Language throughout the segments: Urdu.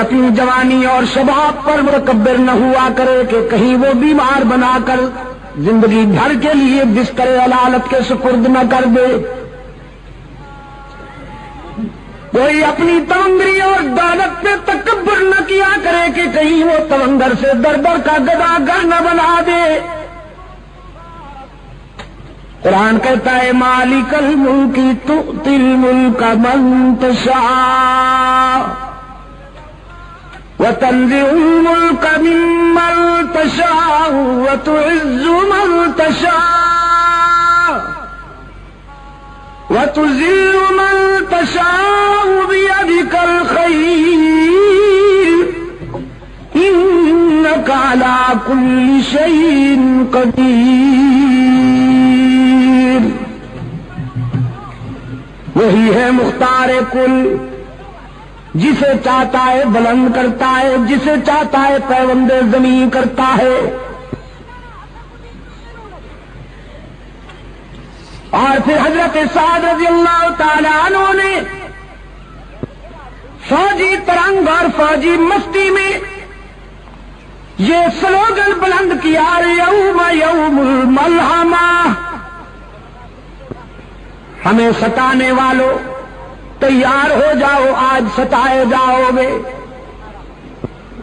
اپنی جوانی اور شباب پر متکبر نہ ہوا کرے کہ کہیں وہ بیمار بنا کر زندگی بھر کے لیے بستر علالت کے سپرد نہ کر دے. کوئی اپنی تونگری اور دولت پہ تکبر نہ کیا کرے کہ کہیں وہ تونگر سے در در کا گدا گر نہ بنا دے. قرآن کہتا ہے مالک الملک تؤتی الملک من تشاء وتنزع الملک ممن تشاء وتعز من تشاء وتذل من تشاء بيدك الخير إنك على كل شيء قدير. وہی ہے مختار کل، جسے چاہتا ہے بلند کرتا ہے، جسے چاہتا ہے پیوند زمین کرتا ہے. اور پھر حضرت سعد رضی اللہ تعالی عنہ نے فوجی ترنگ اور فوجی مستی میں یہ سلوگن بلند کیا یوم یوم الملحمہ، ہمیں ستانے والوں تیار ہو جاؤ، آج ستائے جاؤ گے.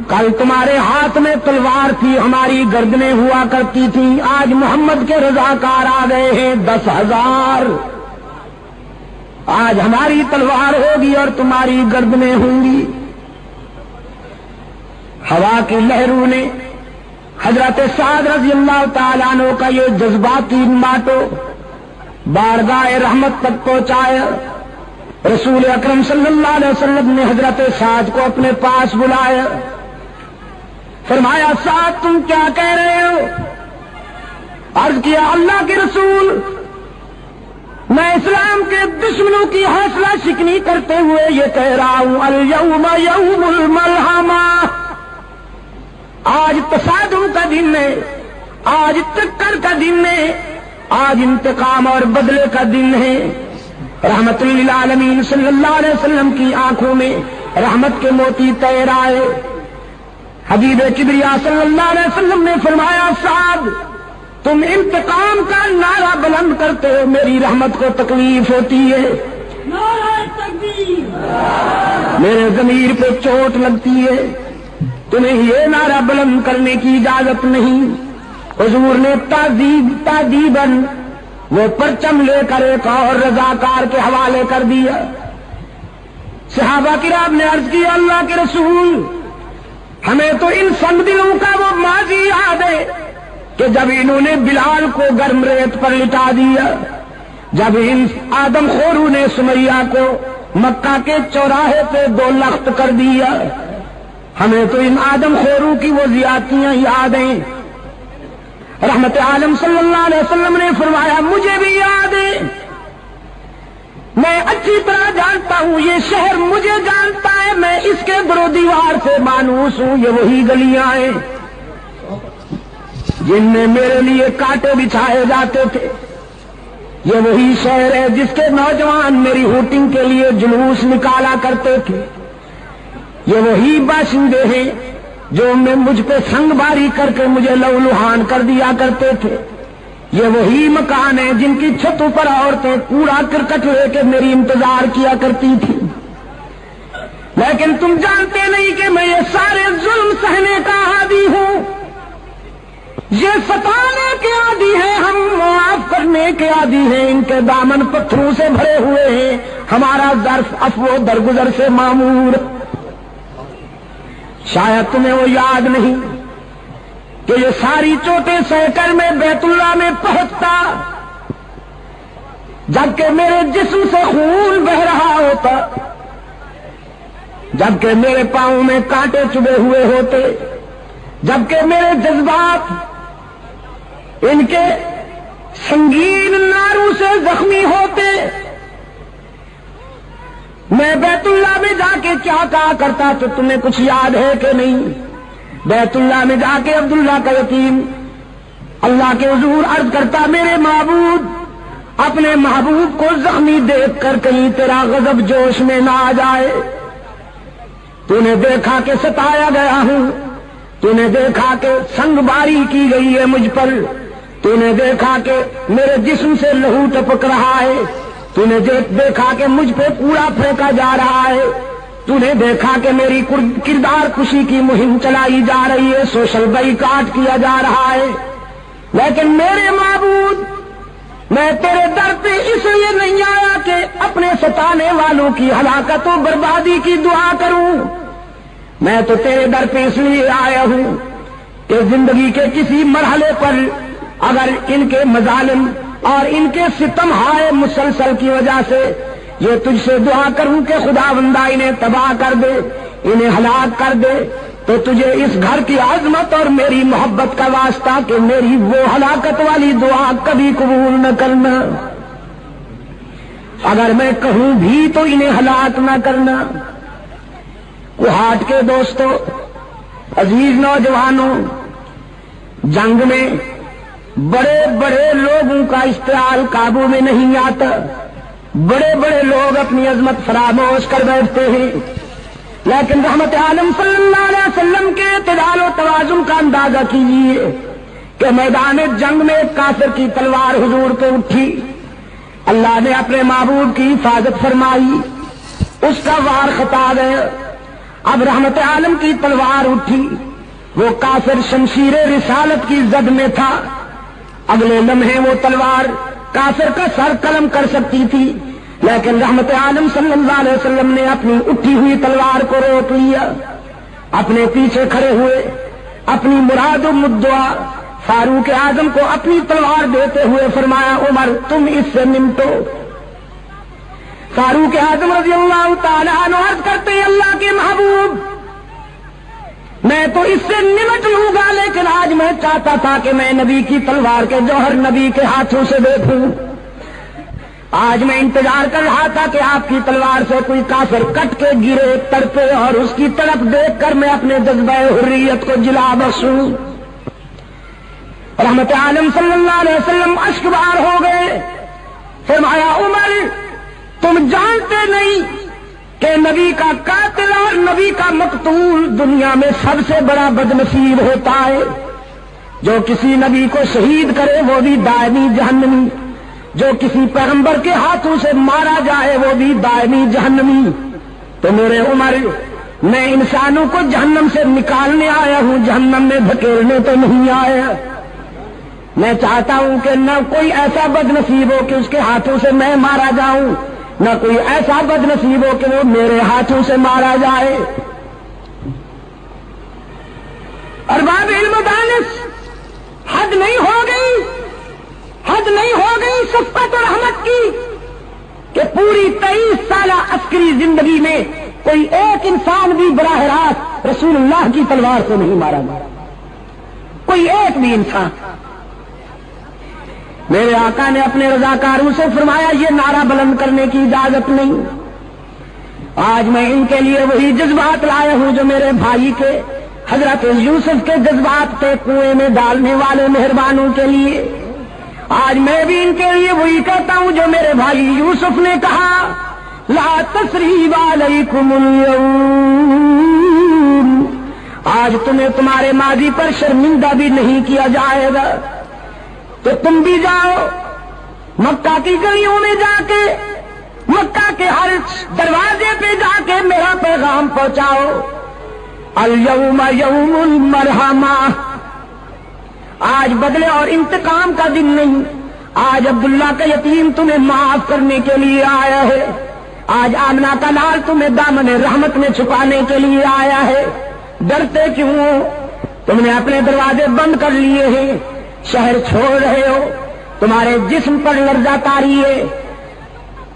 کل تمہارے ہاتھ میں تلوار تھی، ہماری گردنیں ہوا کرتی تھیں، آج محمد کے رضاکار آ گئے ہیں 10,000. آج ہماری تلوار ہوگی اور تمہاری گردنیں ہوں گی. ہوا کی لہروں نے حضرت سعد رضی اللہ تعالیٰ عنہ کا یہ جذباتی ماتو بارگاہ رحمت تک پہنچایا. رسول اکرم صلی اللہ علیہ وسلم نے حضرت سعد کو اپنے پاس بلایا، فرمایا سعد تم کیا کہہ رہے ہو؟ عرض کیا اللہ کے رسول، میں اسلام کے دشمنوں کی حوصلہ شکنی کرتے ہوئے یہ کہہ رہا ہوں الیوم یوم الملحمہ، آج تصادم کا دن ہے، آج ٹکر کا دن ہے، آج انتقام اور بدلے کا دن ہے. رحمت للعالمین صلی اللہ علیہ وسلم کی آنکھوں میں رحمت کے موتی تیر آئے. حبیب کبریا صلی اللہ علیہ وسلم نے فرمایا سعد تم انتقام کا نعرہ بلند کرتے ہو، میری رحمت کو تکلیف ہوتی ہے، نعرہ تکبیر، میرے ضمیر پہ چوٹ لگتی ہے، تمہیں یہ نعرہ بلند کرنے کی اجازت نہیں. حضور نے تادیباً وہ پرچم لے کر ایک اور رضاکار کے حوالے کر دیا. صحابہ کرام نے عرض کیا اللہ کے رسول، ہمیں تو ان سنگ دلوں کا وہ ماضی یاد ہے کہ جب انہوں نے بلال کو گرم ریت پر لٹا دیا، جب ان آدم خوروں نے سمیہ کو مکہ کے چوراہے پہ 2 لخت کر دیا. ہمیں تو ان آدم خوروں کی وہ زیادتیاں یاد ہیں. رحمت عالم صلی اللہ علیہ وسلم نے فرمایا مجھے بھی یاد ہے، میں اچھی طرح جانتا ہوں، یہ شہر مجھے جانتا ہے، میں اس کے در و دیوار سے مانوس ہوں. یہ وہی گلیاں ہیں جن میں میرے لیے کانٹے بچھائے جاتے تھے، یہ وہی شہر ہے جس کے نوجوان میری ہوٹنگ کے لیے جلوس نکالا کرتے تھے، یہ وہی باشندے ہیں جو میں مجھ پہ سنگ باری کر کے مجھے لہولہان کر دیا کرتے تھے، یہ وہی مکان ہیں جن کی چھتوں پر عورتیں کوڑا کرکٹ لے کے میری انتظار کیا کرتی تھی. لیکن تم جانتے نہیں کہ میں یہ سارے ظلم سہنے کا عادی ہوں، یہ ستانے کے عادی ہیں، ہم معاف کرنے کے عادی ہیں. ان کے دامن پتھروں سے بھرے ہوئے ہیں، ہمارا ظرف عفو درگزر سے معمور. شاید تمہیں وہ یاد نہیں کہ یہ ساری چوٹیں سہ کر میں بیت اللہ میں پہنچتا جبکہ میرے جسم سے خون بہ رہا ہوتا، جبکہ میرے پاؤں میں کانٹے چبھے ہوئے ہوتے، جبکہ میرے جذبات ان کے سنگین ناروں سے زخمی ہوتے. میں بیت اللہ میں جا کے کیا کہا کرتا تو تمہیں کچھ یاد ہے کہ نہیں؟ بیت اللہ میں جا کے عبداللہ کا یتیم اللہ کے حضور عرض کرتا میرے معبود، اپنے محبوب کو زخمی دیکھ کر کہیں تیرا غضب جوش میں نہ آ جائے. تو نے دیکھا کہ ستایا گیا ہوں، تو نے دیکھا کہ سنگ باری کی گئی ہے مجھ پر، تو نے دیکھا کہ میرے جسم سے لہو ٹپک رہا ہے، تو نے دیکھا کہ مجھ پہ کوڑا پھینکا جا رہا ہے، تو نے دیکھا کہ میری کردار کشی کی مہم چلائی جا رہی ہے، سوشل بائیکاٹ کیا جا رہا ہے، لیکن میرے معبود میں تیرے در پہ اس لیے نہیں آیا کہ اپنے ستانے والوں کی ہلاکت و بربادی کی دعا کروں، میں تو تیرے در پہ اس لیے آیا ہوں کہ زندگی کے کسی مرحلے پر اگر ان کے مظالم اور ان کے ستم ہائے مسلسل کی وجہ سے یہ تجھ سے دعا کروں کہ خداوندہ انہیں تباہ کر دے، انہیں ہلاک کر دے، تو تجھے اس گھر کی عظمت اور میری محبت کا واسطہ کہ میری وہ ہلاکت والی دعا کبھی قبول نہ کرنا، اگر میں کہوں بھی تو انہیں ہلاک نہ کرنا۔ کوہاٹ کے دوستوں، عزیز نوجوانوں، جنگ میں بڑے بڑے لوگوں کا اشتعال قابو میں نہیں آتا، بڑے بڑے لوگ اپنی عظمت فراموش کر بیٹھتے ہیں، لیکن رحمت عالم صلی اللہ علیہ وسلم کے اعتدال و توازن کا اندازہ کیجیے کہ میدان جنگ میں ایک کافر کی تلوار حضور پہ اٹھی، اللہ نے اپنے معبود کی حفاظت فرمائی، اس کا وار خطا گیا، اب رحمت عالم کی تلوار اٹھی، وہ کافر شمشیر رسالت کی زد میں تھا، اگلے لمحے وہ تلوار کافر کا سر قلم کر سکتی تھی، لیکن رحمت عالم صلی اللہ علیہ وسلم نے اپنی اٹھی ہوئی تلوار کو روک لیا، اپنے پیچھے کھڑے ہوئے اپنی مراد و مدعا فاروق اعظم کو اپنی تلوار دیتے ہوئے فرمایا، عمر تم اس سے نمٹو۔ فاروق اعظم رضی اللہ تعالیٰ عنہ عرض کرتے ہیں، اللہ کے محبوب میں تو اس سے نمٹ لوں گا، لیکن آج میں چاہتا تھا کہ میں نبی کی تلوار کے جوہر نبی کے ہاتھوں سے دیکھوں، آج میں انتظار کر رہا تھا کہ آپ کی تلوار سے کوئی کافر کٹ کے گرے تڑپے اور اس کی تڑپ دیکھ کر میں اپنے جذبہ حریت کو جلا بخشوں۔ رحمت عالم صلی اللہ علیہ وسلم اشکبار ہو گئے، فرمایا، عمر تم جانتے نہیں کہ نبی کا قاتل اور نبی کا مقتول دنیا میں سب سے بڑا بدنصیب ہوتا ہے، جو کسی نبی کو شہید کرے وہ بھی دائمی جہنمی، جو کسی پیغمبر کے ہاتھوں سے مارا جائے وہ بھی دائمی جہنمی۔ تو میرے عمر میں انسانوں کو جہنم سے نکالنے آیا ہوں، جہنم میں دھکیلنے تو نہیں آیا۔ میں چاہتا ہوں کہ نہ کوئی ایسا بدنصیب ہو کہ اس کے ہاتھوں سے میں مارا جاؤں، نہ کوئی ایسا بدنصیب ہو کہ وہ میرے ہاتھوں سے مارا جائے۔ ارباب علم و دانش، حد نہیں ہو گئی، حد نہیں ہو گئی شفقت اور رحمت کی کہ پوری 23 سالہ عسکری زندگی میں کوئی ایک انسان بھی براہ راست رسول اللہ کی تلوار سے نہیں مارا گیا، کوئی ایک بھی انسان۔ میرے آقا نے اپنے رضاکاروں سے فرمایا، یہ نعرہ بلند کرنے کی اجازت نہیں، آج میں ان کے لیے وہی جذبات لایا ہوں جو میرے بھائی کے حضرت یوسف کے جذبات تھے کنویں میں ڈالنے والے مہربانوں کے لیے، آج میں بھی ان کے لیے وہی کہتا ہوں جو میرے بھائی یوسف نے کہا، لا تثریب علیکم اليوم، آج تمہیں تمہارے ماضی پر شرمندہ بھی نہیں کیا جائے گا، تو تم بھی جاؤ مکہ کی گلیوں میں جا کے، مکہ کے ہر دروازے پہ جا کے میرا پیغام پہنچاؤ، الیوم یوم المرحمہ، آج بدلے اور انتقام کا دن نہیں، آج عبداللہ کا یتیم تمہیں معاف کرنے کے لیے آیا ہے، آج آمنہ کا لال تمہیں دامن رحمت میں چھپانے کے لیے آیا ہے، ڈرتے کیوں ہو؟ تم نے اپنے دروازے بند کر لیے ہیں، شہر چھوڑ رہے ہو، تمہارے جسم پر لرزہ طاری ہے،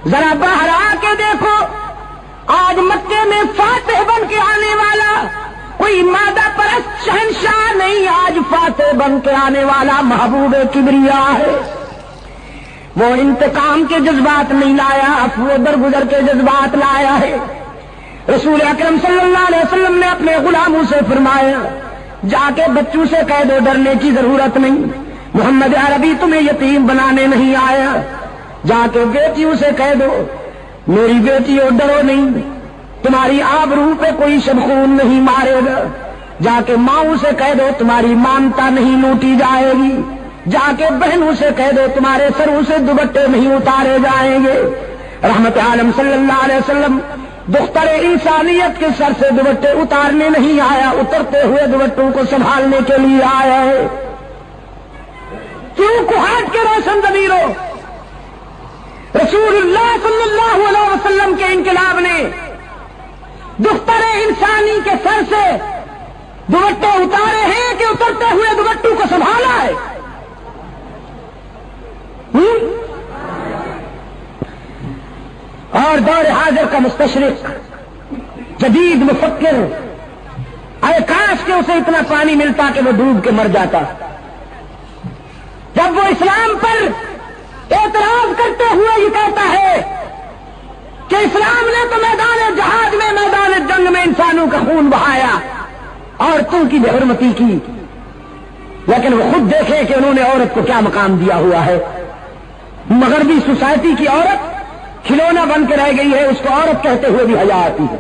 ذرا باہر آ کے دیکھو، آج مکے میں فاتح بن کے آنے والا کوئی مادہ پرست شہنشاہ نہیں، آج فاتح بن کے آنے والا محبوب کبریا ہے۔ وہ انتقام کے جذبات نہیں لایا، وہ درگزر کے جذبات لایا ہے۔ رسول اکرم صلی اللہ علیہ وسلم نے اپنے غلاموں سے فرمایا، جا کے بچوں سے کہہ دو ڈرنے کی ضرورت نہیں، محمد عربی تمہیں یتیم بنانے نہیں آیا، جا کے بیٹیوں سے کہہ دو میری بیٹیوں ڈرو نہیں، تمہاری آبرو پہ کوئی شبخون نہیں مارے گا، جا کے ماؤں سے کہہ دو تمہاری مانتا نہیں لوٹی جائے گی، جا کے بہنوں سے کہہ دو تمہارے سروں سے دوپٹے نہیں اتارے جائیں گے۔ رحمت عالم صلی اللہ علیہ وسلم دختر انسانیت کے سر سے دوپٹے اتارنے نہیں آیا، اترتے ہوئے دوپٹوں کو سنبھالنے کے لیے آیا ہے۔ کیوں کوہاٹ کے روشن ضمیروں، رسول اللہ صلی اللہ علیہ وسلم کے انقلاب نے دختر انسانی کے سر سے دوپٹے اتارے ہیں کہ اترتے ہوئے دوپٹوں کو سنبھالا ہے؟ اور دور حاضر کا مستشرق، جدید مفکر، اے کاش کہ اسے اتنا پانی ملتا کہ وہ ڈوب کے مر جاتا۔ جب وہ اسلام پر اعتراض کرتے ہوئے یہ کہتا ہے کہ اسلام نے تو میدان جہاد میں، میدان جنگ میں انسانوں کا خون بہایا، عورتوں کی بے حرمتی کی، لیکن وہ خود دیکھیں کہ انہوں نے عورت کو کیا مقام دیا ہوا ہے۔ مغربی سوسائٹی کی عورت کھلونا بن کے رہ گئی ہے، اس کو عورت کہتے ہوئے بھی حیا آتی ہے،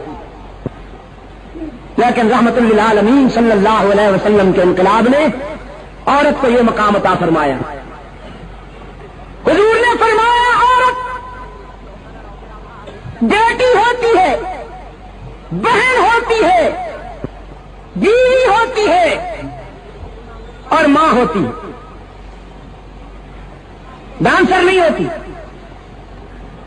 لیکن رحمت للعالمین صلی اللہ علیہ وسلم کے انقلاب نے عورت کو یہ مقام عطا فرمایا۔ حضور نے فرمایا عورت بیٹی ہوتی ہے، بہن ہوتی ہے، بیوی ہوتی ہے اور ماں ہوتی ہے، ڈانسر نہیں ہوتی۔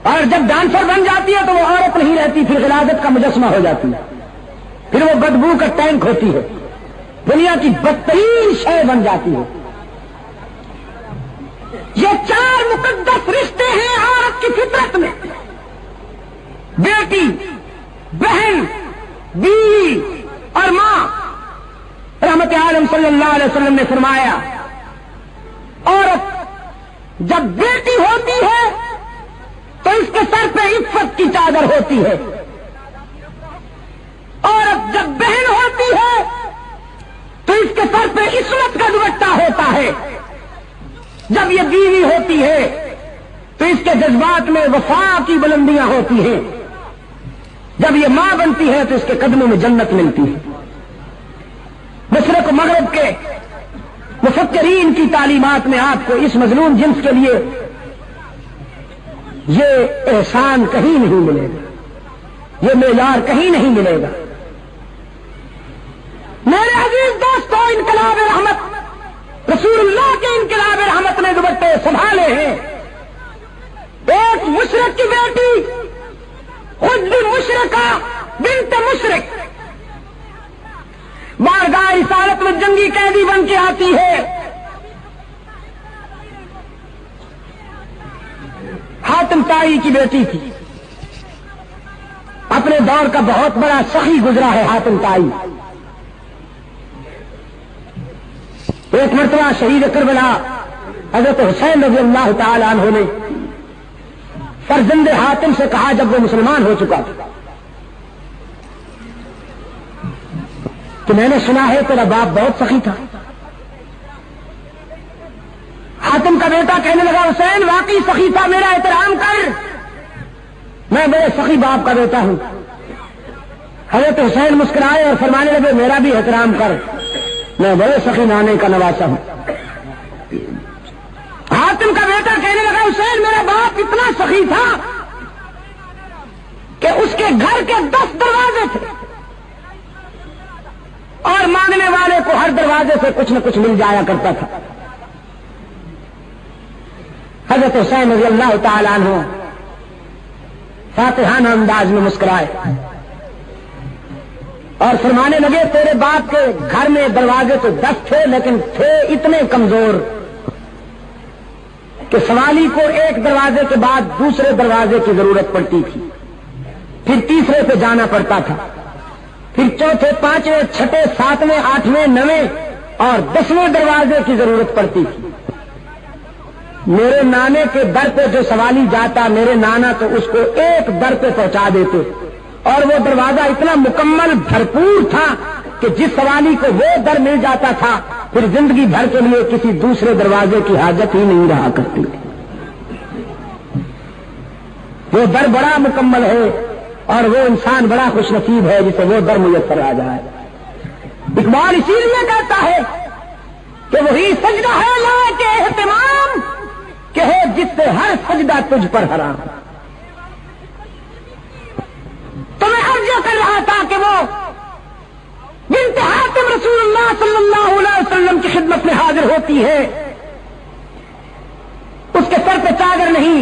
اور جب ڈانسر بن جاتی ہے تو وہ عورت نہیں رہتی، پھر غلاظت کا مجسمہ ہو جاتی ہے، پھر وہ بدبو کا ٹینک ہوتی ہے، دنیا کی بدترین شے بن جاتی ہے۔ یہ چار مقدس رشتے ہیں عورت کی فطرت میں، بیٹی، بہن، بیوی اور ماں۔ رحمت عالم صلی اللہ علیہ وسلم نے فرمایا عورت جب بیٹی ہوتی ہے تو اس کے سر پہ عفت کی چادر ہوتی ہے، عورت جب بہن ہوتی ہے تو اس کے سر پہ عصمت کا دوپٹہ ہوتا ہے، جب یہ بیوی ہوتی ہے تو اس کے جذبات میں وفا کی بلندیاں ہوتی ہیں، جب یہ ماں بنتی ہے تو اس کے قدموں میں جنت ملتی ہے۔ مشرق و مغرب کے مفکرین کی تعلیمات میں آپ کو اس مظلوم جنس کے لیے یہ احسان کہیں نہیں ملے گا، یہ معیار کہیں نہیں ملے گا۔ میرے عزیز دوستوں، انقلاب رحمت، رسول اللہ کے انقلاب رحمت نے دوپٹے سنبھالے ہیں۔ ایک مشرق کی بیٹی، خود بھی مشرقہ، بنت مشرق، بارگاہ رسالت میں جنگی قیدی بن کے آتی ہے۔ حاتم طائی کی بیٹی تھی، اپنے دور کا بہت بڑا سخی گزرا ہے حاتم طائی۔ ایک مرتبہ شہید کربلا حضرت حسین رضی اللہ تعالی عنہ نے فرزند حاتم سے کہا جب وہ مسلمان ہو چکا تھا کہ میں نے سنا ہے تیرا باپ بہت سخی تھا۔ حاتم کا بیٹا کہنے لگا حسین واقعی سخی تھا، میرا احترام کر، میں بڑے سخی باپ کا بیٹا ہوں۔ حضرت حسین مسکرائے اور فرمانے لگے میرا بھی احترام کر، میں بڑے سخی نانے کا نواسا ہوں۔ حاتم کا بیٹا کہنے لگا حسین میرا باپ اتنا سخی تھا کہ اس کے گھر کے 10 دروازے تھے اور مانگنے والے کو ہر دروازے سے کچھ نہ کچھ مل جایا کرتا تھا۔ حضرت حسین رضی اللہ تعالیٰ عنہ فاتحانہ انداز میں مسکرائے اور فرمانے لگے تیرے باپ کے گھر میں دروازے تو 10 تھے لیکن تھے اتنے کمزور کہ سوالی کو ایک دروازے کے بعد دوسرے دروازے کی ضرورت پڑتی تھی، پھر تیسرے پہ جانا پڑتا تھا، پھر چوتھے، پانچویں، چھٹے، ساتویں، آٹھویں، نویں اور 10ویں دروازے کی ضرورت پڑتی تھی۔ میرے نانے کے در پہ جو سوالی جاتا میرے نانا تو اس کو ایک در پہ پہنچا دیتے اور وہ دروازہ اتنا مکمل بھرپور تھا کہ جس سوالی کو وہ در مل جاتا تھا پھر زندگی بھر کے لیے کسی دوسرے دروازے کی حاجت ہی نہیں رہا کرتی تھی۔ وہ در بڑا مکمل ہے اور وہ انسان بڑا خوش نصیب ہے جسے وہ در میسر آ جائے۔ اقبال اسی لیے کہتا ہے کہ وہی سجدہ ہے لائق اہتمام کہ ہے جس سے ہر سجدہ تجھ پر حرام۔ تو میں عرض یہ کر رہا تھا کہ وہ بنت حاتم رسول اللہ صلی اللہ علیہ وسلم کی خدمت میں حاضر ہوتی ہے، اس کے سر پہ چادر نہیں،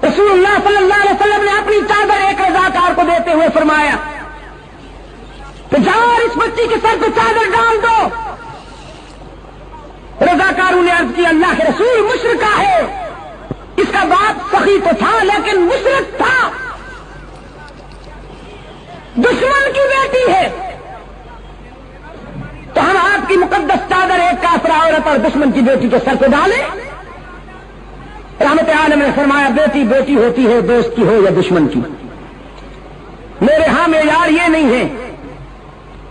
رسول اللہ صلی اللہ علیہ وسلم نے اپنی چادر ایک رضاکار کو دیتے ہوئے فرمایا کہ جاؤ اس بچی کے سر پہ چادر ڈال دو۔ رضاکاروں نے عرض کی اللہ کے رسول مشرکہ ہے، اس کا باپ سخی تو تھا لیکن مشرک تھا، دشمن کی بیٹی ہے، تو ہم آپ کی مقدس چادر ایک کافرہ عورت اور دشمن کی بیٹی کے سر پہ ڈالیں؟ رحمت عالم نے فرمایا بیٹی بیٹی ہوتی ہے، دوست کی ہو یا دشمن کی۔ میرے ہاں معیار یہ نہیں ہے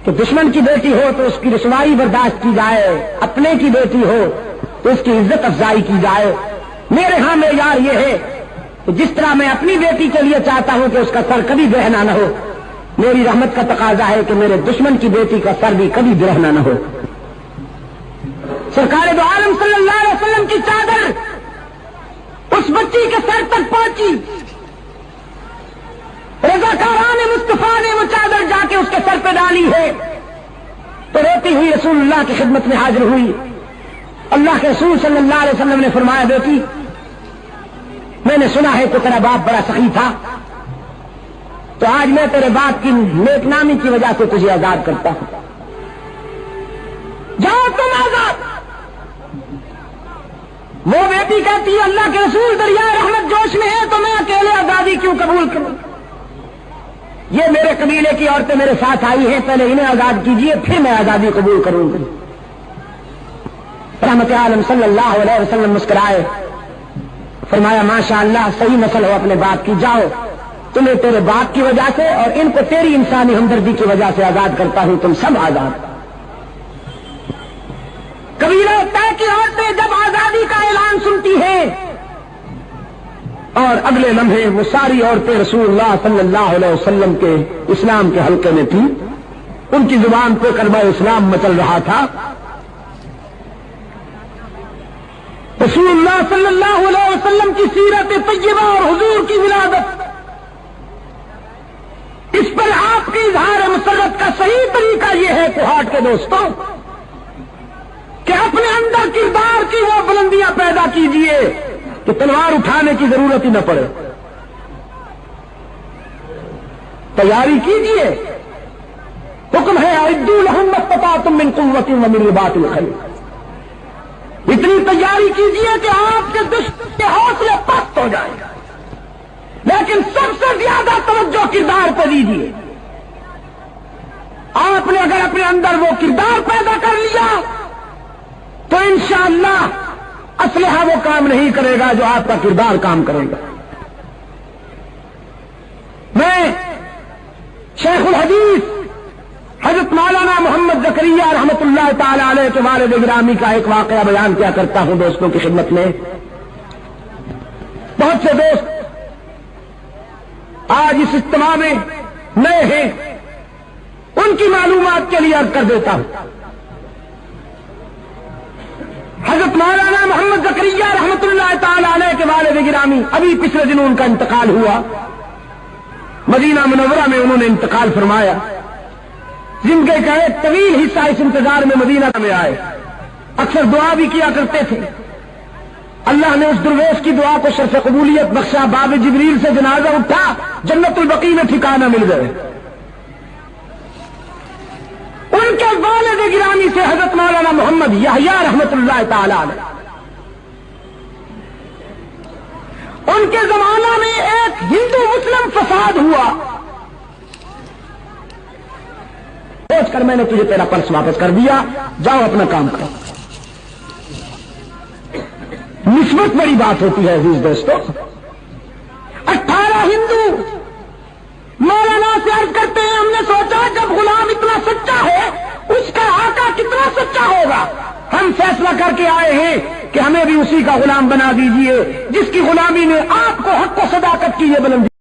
کہ دشمن کی بیٹی ہو تو اس کی رسوائی برداشت کی جائے، اپنے کی بیٹی ہو تو اس کی عزت افزائی کی جائے۔ میرے ہاں معیار یہ ہے کہ جس طرح میں اپنی بیٹی کے لیے چاہتا ہوں کہ اس کا سر کبھی برہنہ نہ ہو، میری رحمت کا تقاضا ہے کہ میرے دشمن کی بیٹی کا سر بھی کبھی برہنہ نہ ہو۔ سرکار دو عالم صلی اللہ علیہ وسلم کی چادر اس بچی کے سر تک پہنچی، رضاکاران مصطفیٰ نے وہ چادر جا کے اس کے سر پہ ڈالی ہے تو روتی ہوئی رسول اللہ کی خدمت میں حاضر ہوئی۔ اللہ کے رسول صلی اللہ علیہ وسلم نے فرمایا بیٹی میں نے سنا ہے کہ تیرا باپ بڑا سخی تھا، تو آج میں تیرے باپ کی نیک نامی کی وجہ سے تجھے آزاد کرتا ہوں، جاؤ تم آزاد۔ وہ بیٹی کہتی ہے اللہ کے رسول دریا رحمت جوش میں ہے تو میں اکیلے آزادی کیوں قبول کروں؟ یہ میرے قبیلے کی عورتیں میرے ساتھ آئی ہیں، پہلے انہیں آزاد کیجئے پھر میں آزادی قبول کروں گی۔ رحمت عالم صلی اللہ علیہ وسلم مسکرائے، فرمایا ماشاء اللہ صحیح نسل ہو اپنے باپ کی، جاؤ تمہیں تیرے باپ کی وجہ سے اور ان کو تیری انسانی ہمدردی کی وجہ سے آزاد کرتا ہوں، تم سب آزاد۔ قبیلہ طے کی عورتیں جب آزادی کا اعلان سنتی ہیں اور اگلے لمحے وہ ساری عورتیں رسول اللہ صلی اللہ علیہ وسلم کے اسلام کے حلقے میں تھیں، ان کی زبان پہ کلمہ اسلام مچل رہا تھا۔ رسول اللہ صلی اللہ علیہ وسلم کی سیرت طیبہ اور حضور کی ولادت، اس پر آپ کی اظہار مسرت کا صحیح طریقہ یہ ہے کوہاٹ کے دوستوں کہ اپنے اندر کردار کی وہ بلندیاں پیدا کیجئے کہ تلوار اٹھانے کی ضرورت ہی نہ پڑے، تیاری کیجئے۔ حکم ہے اعدوا لهم ما استطعتم من قوة ومن رباط الخيل، اتنی تیاری کیجئے کہ آپ کے دشمن کے حوصلے پست ہو جائیں، لیکن سب سے زیادہ توجہ کردار پہ دیجئے۔ آپ نے اگر اپنے اندر وہ کردار پیدا کر لیا تو انشاءاللہ اسلحہ وہ کام نہیں کرے گا جو آپ کا کردار کام کرے گا۔ میں شیخ الحدیث حضرت مولانا محمد زکریا رحمت اللہ تعالی علیہ کے والد گرامی کا ایک واقعہ بیان کیا کرتا ہوں دوستوں کی خدمت میں۔ بہت سے دوست آج اس اجتماع میں نئے ہیں، ان کی معلومات کے لیے عرض کر دیتا ہوں۔ حضرت مولانا محمد زکریا رحمت اللہ تعالی علیہ کے والد گرامی ابھی پچھلے دنوں ان کا انتقال ہوا، مدینہ منورہ میں انہوں نے انتقال فرمایا۔ زندگی کا ایک طویل حصہ اس انتظار میں مدینہ میں آئے، اکثر دعا بھی کیا کرتے تھے۔ اللہ نے اس درویش کی دعا کو شرف قبولیت بخشا، باب جبریل سے جنازہ اٹھا، جنت البقیع میں ٹھکانہ مل گئے۔ ان کے والد گرامی سے حضرت مولانا محمد یحییٰ رحمت اللہ تعالی علیہ، ان کے زمانہ میں ایک ہندو مسلم فساد ہوا، سوچ کر میں نے تجھے تیرا پرس واپس کر دیا، جاؤ اپنا کام کرو۔ نسبت بڑی بات ہوتی ہے عزیز دوستو۔ 18 ہندو مولانا سے عرض کرتے ہیں ہم نے سوچا جب غلام اتنا سچا ہے اس کا آقا کتنا سچا ہوگا، ہم فیصلہ کر کے آئے ہیں کہ ہمیں بھی اسی کا غلام بنا دیجئے جس کی غلامی نے آپ کو حق و صداقت کی یہ بلندی